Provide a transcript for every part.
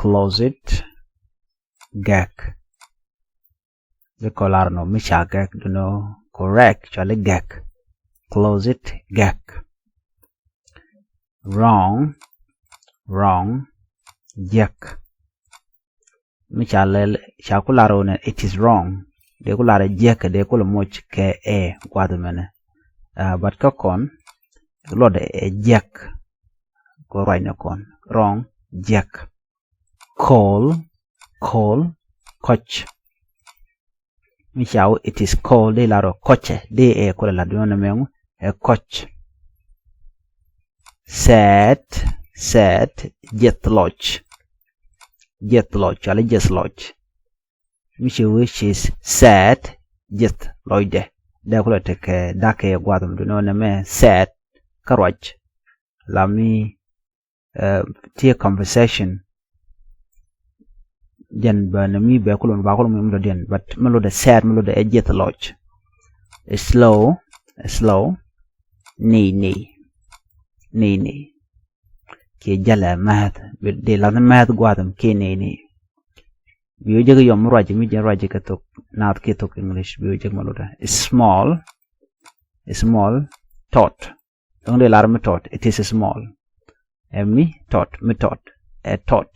closet gag. The color no misha gag do no correct chale gag. Closet gag. Wrong jack. Michal shakularo ne it is wrong. De kulare jack de kula moch ke guadamene. But kakon lord jack go right na kon. Wrong jack. Call coach. Michal it is called de laro coach de kula la duana mengu coach. Set jet lodge ale jet lodge which is set jet lodge de ko te dake gwadum do no me set karwaj lami tia conversation jen banami be ko ba ko mo den but malo de set malo de jet lodge slow ni ke jala math de la math gwadam ke ni biyo jega yom raji mi je raji ka tok nath ke tok English biyo jeg maluda small tot dong de lar me tot it is small mi tot a tot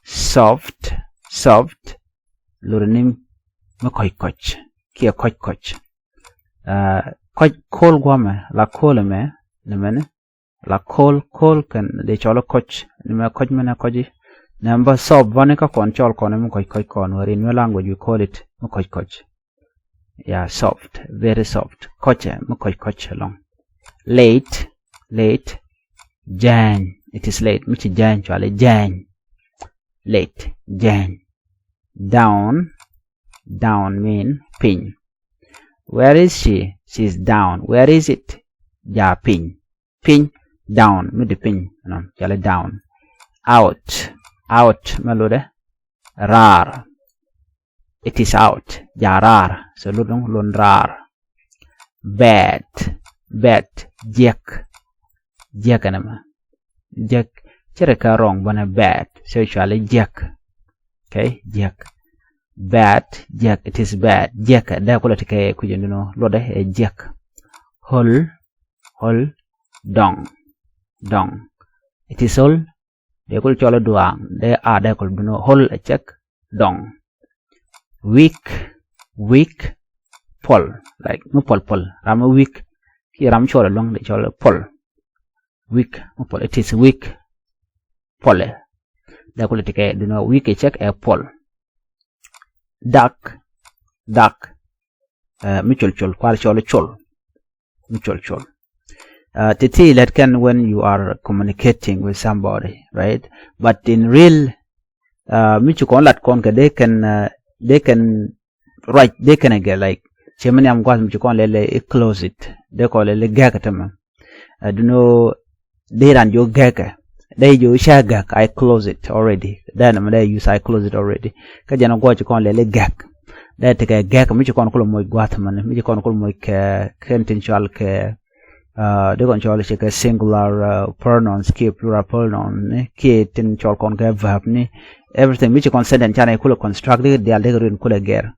soft luranim me koch ke koch kol gwame la kol me nemene la kol kan de cholo coach ni me coach mena koji number sob vanika kon chol kon me coach kon or in your language you call it me coach yeah soft very soft coach me coach long late jan it is late michi jan chole jan late jan down mean pin where is she's down where is it ja pin down mid pin no jale down out melode rar it is out jarar so lon rar bad jack anama jack chere ka wrong bana bad so jale jack okay jack bad jack it is bad jack da ko lati ku jendino lode e jack hol dong it is all de kul chola duang de de kul duno hol a check dong weak pol like no pol ram weak ki ram chola long de chola pol weak pol it is weak pol de kul tike duno weak a check a pol duck mutual chol kwal chola chol mutual chol Titi that can when you are communicating with somebody, right? But in real, they can write, they can get like, chemani am gwas michukon lele close it. They call it gagatama. I don't know, they ran your gag. They use shagak, I close it already. Then they use I close it already. Kajana gwachukon lele gag. They take a gag, michukon kolomoy guataman, michukon kolomoy kentinchal ke. They can choose like singular pronouns, ke plural pronoun, ke tin chol kon ke verb ni everything which consonant chana kula construct they are in kula ger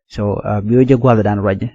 so biyo je gwada dan raje